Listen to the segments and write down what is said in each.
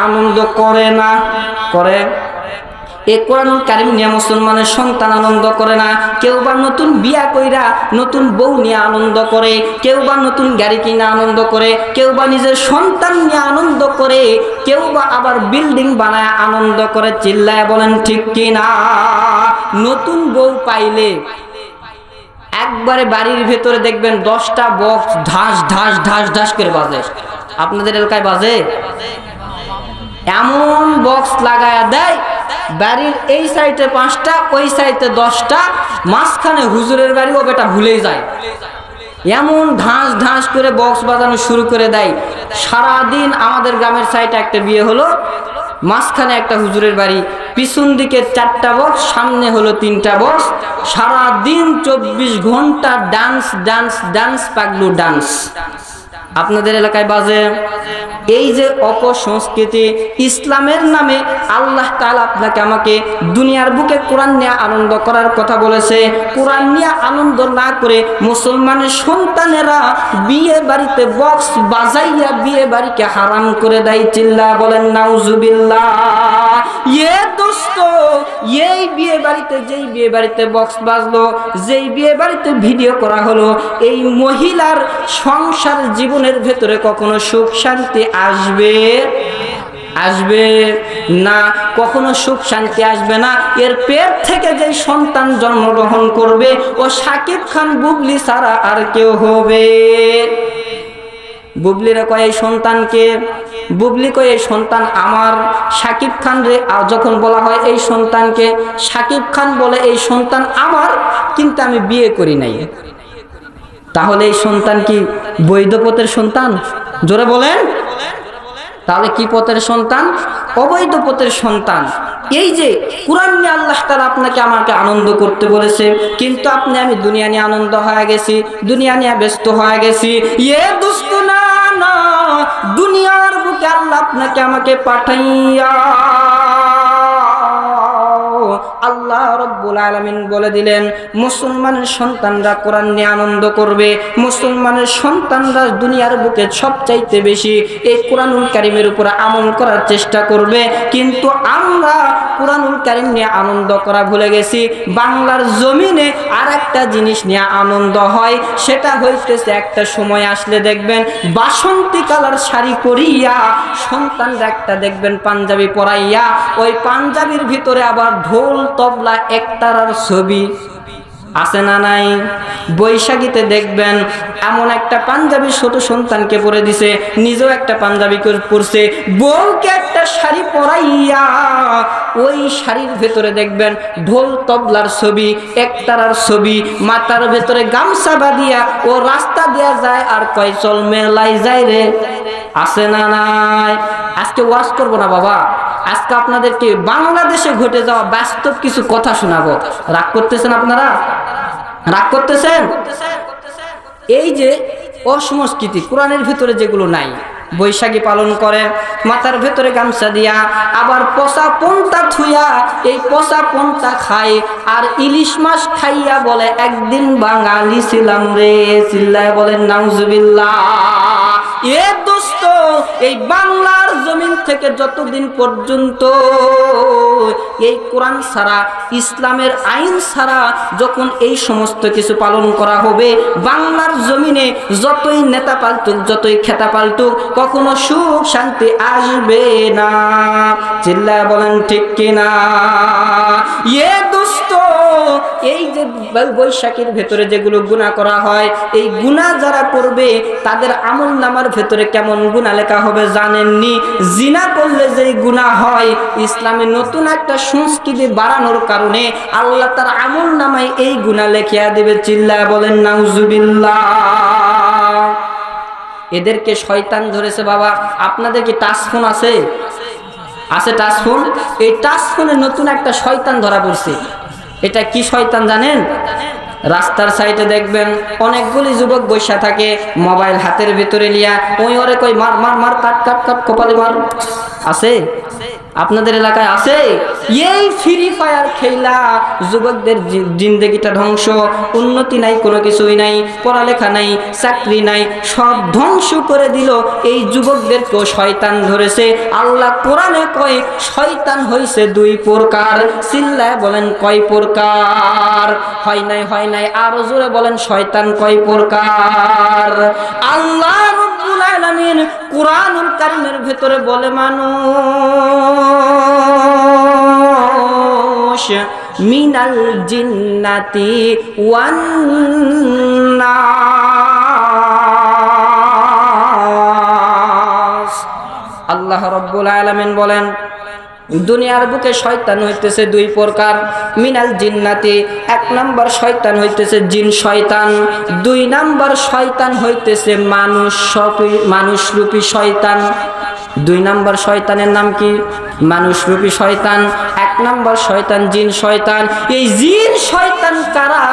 আনন্দ করে না? করে। এই কোরআনুল কারীম নিয়ে মুসলমানের সন্তান আনন্দ করে না? কেউ বা নতুন বিয়া কইরা নতুন বউ নিয়ে আনন্দ করে, কেউ বা নতুন গাড়ি কিনে আনন্দ করে, কেউ বা নিজের সন্তান নিয়ে আনন্দ করে, কেউ বা আবার বিল্ডিং বানায় আনন্দ করে। চিল্লায় বলেন ঠিক কি না? নতুন বউ পাইলে একবারে বাড়ির ভেতরে দেখবেন 10টা বক্স ঢাস ঢাস ঢাস ঢাস করে বাজে। আপনাদের এলাকায় বাজে? এমন বক্স লাগায়া দেয়, বাড়ির এই সাইডে 5টা, ওই সাইডে 10টা, মাঝখানে হুজুরের বাড়ি, ও বেটা ভুলেই যায়। এমন ঢাস ঢাস করে বক্স বাজানো শুরু করে দেয়। সারাদিন আমাদের গ্রামের সাইডে একটা বিয়ে হলো, মাঝখানে একটা হুজুরের বাড়ি, পিছন দিকে 4টা বক্স, সামনে হলো 3টা বক্স। সারাদিন 24 ঘন্টা dance dance dance, Paglu dance. আপনাদের এলাকায় বাজে? এই যে অপসংস্কৃতি, ইসলামের নামে আল্লাহ তাআলা আপনাকে আমাকে দুনিয়ার বুকে কোরআন নিয়ে আনন্দ করার কথা বলেছে। কোরআন নিয়ে আনন্দ না করে মুসলমানের সন্তানেরা বিয়ে বাড়িতে বক্স বাজাইয়া বিয়ে বাড়িকে হারাম করে দেয়। চিল্লা বলেন নাউজুবিল্লাহ। এ দোস্ত, এই বিয়ে বাড়িতে, যেই বিয়ে বাড়িতে বক্স বাজলো, যেই বিয়ে বাড়িতে ভিডিও করা হলো, এই মহিলার সংসার জীবনের ভেতরে কখনো সুখ শান্তি আসবে? আসবে না, কখনো সুখ শান্তি আসবে না। এর পেট থেকে যে সন্তান জন্মগ্রহণ করবে, ও শাকিব খান বুবলি ছাড়া আর কেউ হবে? বুবলিরা কয় এই সন্তানকে, বুবলি কয় এই সন্তান আমার। শাকিব খান রে যখন বলা হয় এই সন্তানকে, শাকিব খান বলে এই সন্তান আমার, কিন্তু আমি বিয়ে করি নাই। তাহলে এই সন্তান কি বৈধ পথের সন্তান? জোরে বলেন। তাহলে কি পথের সন্তান? অবৈধ পথের সন্তান। এই যে কোরআন নিয়ে আল্লাহ তাআলা আপনাকে আমাকে আনন্দ করতে বলেছে, কিন্তু আপনি আমি দুনিয়া নিয়ে আনন্দ হয়ে গেছি, দুনিয়া নিয়ে ব্যস্ত হয়ে গেছি। এ দোস্ত না না, দুনিয়ার বুকে আল্লাহ আপনাকে আমাকে পাঠাইয়া আল্লাহ রাব্বুল আলামিন বলে দিলেন, মুসলমানের সন্তানরা কোরআন নিয়ে আনন্দ করবে, মুসলমানের সন্তানরা দুনিয়ার বুকে সবচাইতে বেশি এই কোরআনুল কারীমের উপর আমল করার চেষ্টা করবে। কিন্তু আমরা কোরআনুল কারীম নিয়ে আনন্দ করা ভুলে গেছি। বাংলার জমিনে আর একটা জিনিস নিয়ে আনন্দ হয়, সেটা হইতেছে একটা সময় আসলে দেখবেন বাসন্তী কালার শাড়ি পরিয়া সন্তানরা একটা দেখবেন পাঞ্জাবি পরাইয়া, ওই পাঞ্জাবির ভিতরে আবার ঢোল তবলা একতারার ছবি আছে না নাই? বৈশাখীতে দেখবেন এমন একটা পাঞ্জাবি ছোট সন্তানকে পরে দিছে, নিজেও একটা পাঞ্জাবি পরছে, বউকে একটা শাড়ি পরাইয়া, ওই শাড়ির ভেতরে দেখবেন ঢোল তবলার ছবি, একতারার ছবি, মাথার ভেতরে গামছা বাঁধিয়া ও রাস্তা দিয়া যায় আর কয় চল মেলায় যায় রে। আছে না নাই? আজকে ওয়াজ করবো না বাবা, আজকে আপনাদেরকে বাংলাদেশে ঘটে যাওয়া বাস্তব কিছু কথা শোনাবো। রাগ করতেছেন আপনারা? রাগ করতেছেন? এই যে অসংস্কৃতি কোরআনের ভিতরে যেগুলো নাই, বৈশাখী পালন করে মাথার ভেতরে গামছা দিয়া, আবার পচা পন্তা থুইয়া এই পচা পন্তা খায়, আর ইলিশ মাছ খাইয়া বলে একদিন বাঙালি ছিলাম রে। চিল্লায় বলেন নাউজুবিল্লাহ। এ দোস্ত, এই বাংলার জমিন থেকে যতদিন পর্যন্ত এই কোরআন ছাড়া, ইসলামের আইন ছাড়া যখন এই সমস্ত কিছু পালন করা হবে, বাংলার জমিনে যতই নেতা পাল্টুক, যতই খেতা পাল্টুক, কখনো সুখ শান্তি আসবে না। চিল্লায় বলেন ঠিক কিনা? এ দোস্ত, এই যে বৈশাখীর ভেতরে যেগুলো গুনাহ করা হয়, এই গুনাহ যারা করবে তাদের আমল নামার ভেতরে কেমন গুনাহ লেখা হবে জানেননি? জিনা করলে যেই গুনাহ হয়, ইসলামে নতুন একটা সংস্কৃতি বাড়ানোর কারণে আল্লাহ তার আমল নামায় এই গুনাহ লেখিয়া দেবে। চিল্লায় বলেন নাউজুবিল্লাহ। এদেরকে শয়তান ধরেছে বাবা। আপনাদের কি টাচ ফোন আছে? আছে টাচ ফোন? এই টাচ ফোনে নতুন একটা শয়তান ধরা পড়ছে। এটা কি শয়তান জানেন? রাস্তার সাইডে দেখবেন অনেকগুলি যুবক বসে থাকে, মোবাইল হাতের ভিতরে লিয়া, ওই ওরে কই মার মার মার, কাট কাট কাট, কপালে মার। আছে? আপনাদের এলাকায় আছে? এই ফ্রি ফায়ার খেলা যুবকদের জিন্দেগিটা ধ্বংস, উন্নতি নাই, কোনো কিছুই নাই, পড়ালেখা নাই, চাকরি নাই, সব ধ্বংস করে দিল। এই যুবকদেরকেও শয়তান ধরেছে। আল্লাহ কোরআনে কয় শয়তান হইছে দুই প্রকার। চিল্লায় বলেন কয় প্রকার? হয় নাই আরো জোরে বলেন শয়তান কয় প্রকার? আল্লাহ রাব্বুল আলামিন কুরআনুল কারীমের ভিতরে বলে মানুষ মিনাল জিন্নাতি ওয়ান নাস। আল্লাহ রাব্বুল আলামিন বলেন দুনিয়ার বুকে শয়তান হইতেছে দুই প্রকার। মিনাল জিন্নাতি, এক নাম্বার শয়তান হইতেছে জিন শয়তান। দুই নাম্বার শয়তান হইতেছে মানুষরূপী শয়তান। দুই নাম্বার শয়তানের নাম কি? মানুষরূপী শয়তান। এক নাম্বার শয়তান জিন শয়তান। এই জিন শয়তান কারা?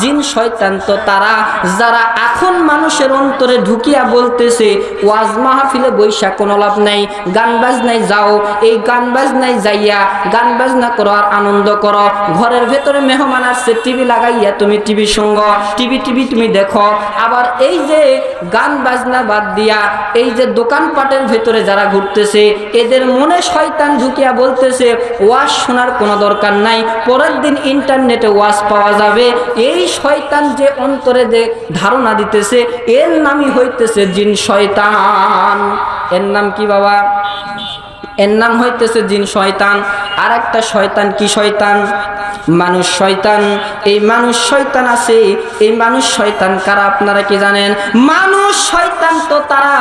জিন শয়তান তো তারা যারা এখন মানুষের অন্তরে ঢুকিয়া বলতেছে ওয়াজ মাহফিলে বৈশা কোনো লাভ নাই, গান বাজনায় যাও, এই গান বাজনায় যাইয়া গান বাজনা করো আর আনন্দ করো। ঘরের ভেতরে মেহমান আসছে, টিভি লাগাইয়া তুমি টিভি সঙ্গ, টিভি তুমি দেখো। আবার এই যে গান বাজনা বাদ দিয়া এই যে দোকানপাটের ভেতরে যারা ঘুরতেছে, এদের মনে শয়তান ঢুকিয়া বলতেছে ওয়াজ শোনার কোনো দরকার নাই, পরের দিন ইন্টারনেটে ওয়াজ পাওয়া যাবে। এই শয়তান যে অন্তরে যে ধারণা দিতেছে, এর নামই হইতেছে জিন শয়তান। এর নাম কি বাবা? এর নাম হইতেছে জিন শয়তান। আর একটা শয়তান কি শয়তান? মানুষ শয়তান। এই মানুষ শয়তান আছে। এই মানুষ শয়তান কারা আপনারা কি জানেন? মানুষ শয়তান তো তারা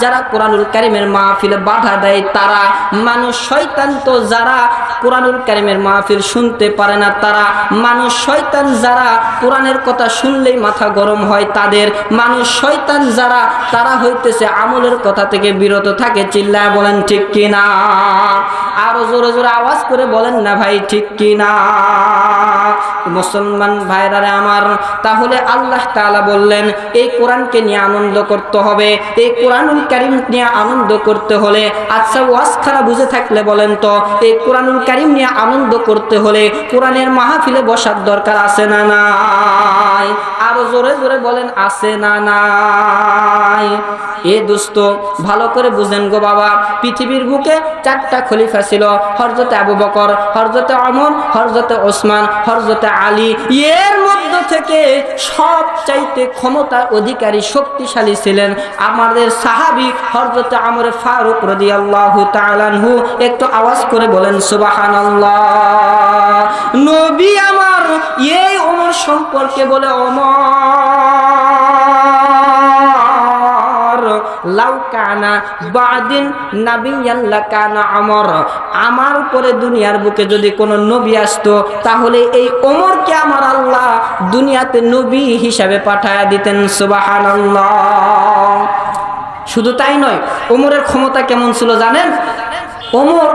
যারা কোরআনুল কারীমের মাহফিলে বাধা দেয় তারা। মানুষ শয়তান তো যারা কোরআনুল কারীমের মাহফিল শুনতে পারে না তারা। মানুষ শয়তান যারা কোরআনের কথা শুনলেই মাথা গরম হয় তাদের। মানুষ শয়তান যারা তারা হইতেছে আমলের কথা থেকে বিরত থাকে। চিল্লায় বলেন ঠিক কিনা? আরো জোরে জোরে আওয়াজ করে বলেন না ভাই ঠিক কিনা? মুসলমান ভাইরারে আমার, তাহলে আল্লাহ তাআলা বললেন এই কোরআনকে নিয়ে আনন্দ করতে হবে। এই কোরআনুল কারীম নিয়ে আনন্দ করতে হলে, আচ্ছা ওয়াজখানা বুঝে থাকলে বলেন তো, এই কোরআনুল কারীম নিয়ে আনন্দ করতে হলে কোরআনের মাহফিলে বসার দরকার আছে না নাই? আরো জোরে জোরে বলেন আছে না নাই? এ দোস্ত ভালো করে বুঝেন গো বাবা, পৃথিবীর বুকে চারটা খলিফা ছিল, হযরতে আবু বকর, হযরতে ওমর, হযরতে ওসমান, হযরতে আলী। এর মধ্য থেকে সবচাইতে ক্ষমতার অধিকারী শক্তিশালী ছিলেন আমাদের সাহাবী হযরতে ওমর ফারুক রাদিয়াল্লাহু তাআলা আনহু। একটু আওয়াজ করে বলেন সুবহানাল্লাহ। নবী আমার এই ওমর সম্পর্কে বলে ওমর লাউ কানা বাদিন নাবিয়ান লাকানা ওমর। আমার উপরে দুনিয়ার বুকে যদি কোনো নবী আসতো তাহলে এই ওমরকে আমার আল্লাহ দুনিয়াতে নবী হিসাবে পাঠায়া দিতেন। সুবহানাল্লাহ। শুধু তাই নয়, ওমরের ক্ষমতা কেমন ছিল জানেন? ওমর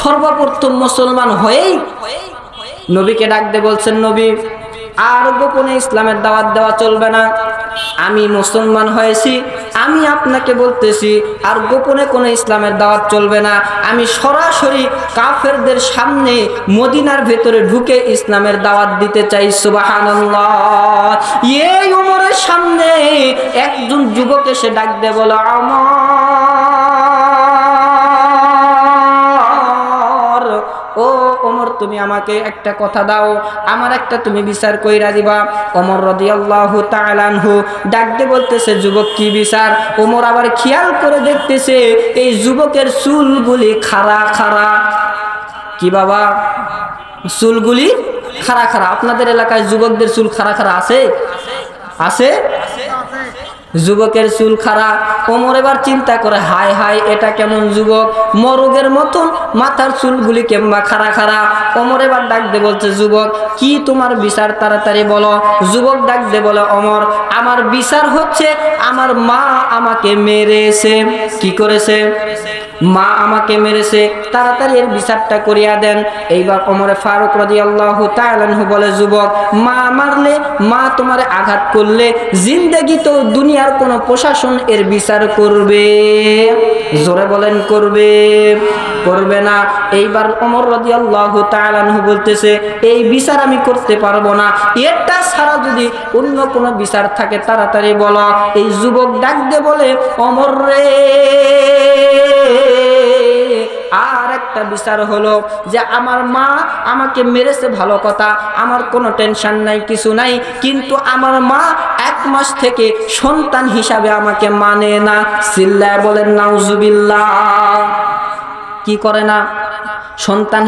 সর্বপ্রথম মুসলমান হয়েই নবীকে ডাক দিয়ে বলছেন, নবী আর গোপনে ইসলামের দাওয়াত দেওয়া চলবে না। আমি মুসলমান হয়েছি, আমি আপনাকে বলতেছি আর গোপনে কোনো ইসলামের দাওয়াত চলবে না। আমি সরাসরি কাফেরদের সামনে মদিনার ভেতরে ঢুকে ইসলামের দাওয়াত দিতে চাই। সুবহানাল্লাহ। এই ওমরের সামনে একজন যুবক এসে ডাক দিয়ে বলে, ও ওমর তুমি আমাকে একটা কথা দাও, আমার একটা তুমি বিচার কইরা দিবা। ওমর রাদিয়াল্লাহু তাআলা আনহু ডাক দিয়ে বলতেছে, যুবক কি বিচার? ওমর আবার খেয়াল করে দেখতেছে এই যুবকের চুলগুলি খাড়া খাড়া। কি বাবা? চুলগুলি খাড়া খাড়া। আপনাদের এলাকায় যুবকদের চুল খাড়া খাড়া আছে? আছে? যুবকের চুল খাড়া। ওমর এবার চিন্তা করে, হায় হায় এটা কেমন যুবক, মরগের মতন মাথার চুলগুলি কেমবা খাড়া খাড়া। ওমর এবার ডাক দে বলছে, যুবক কি তোমার বিচার তাড়াতাড়ি বলো। যুবক ডাক দে বলে, ওমর আমার বিচার হচ্ছে আমার মা আমাকে মেরেছে। কি করেছে? মা আমাকে মেরেছে, তাড়াতাড়ি এর বিচারটা করিয়া দেন। এইবার ওমর ফারুক রাদিয়াল্লাহু তাআলা আনহু বলে, যুবক মা মারলে, মা তোমারে আঘাত করলে জিন্দেগি তো দুনিয়ার কোন প্রশাসন এর বিচার করবে? জোরে বলেন করবে? করবে না। এইবার ওমর রাদিয়াল্লাহু তাআলা আনহু বলতেছে, এই বিচার আমি করতে পারবো না, এটা ছাড়া যদি অন্য কোনো বিচার থাকে তাড়াতাড়ি বলো। এই যুবক ডাক দিয়ে বলে, ওমর রে, আর একটা বিচার হলো যে আমার মা আমাকে মেরেছে, ভালো কথা, আমার কোনো টেনশন নাই, কিছু নাই, কিন্তু আমার মা 1 মাস থেকে সন্তান হিসাবে আমাকে মানে না। চিল্লায় বলেন নাউজুবিল্লাহ। কি করে না? সন্তান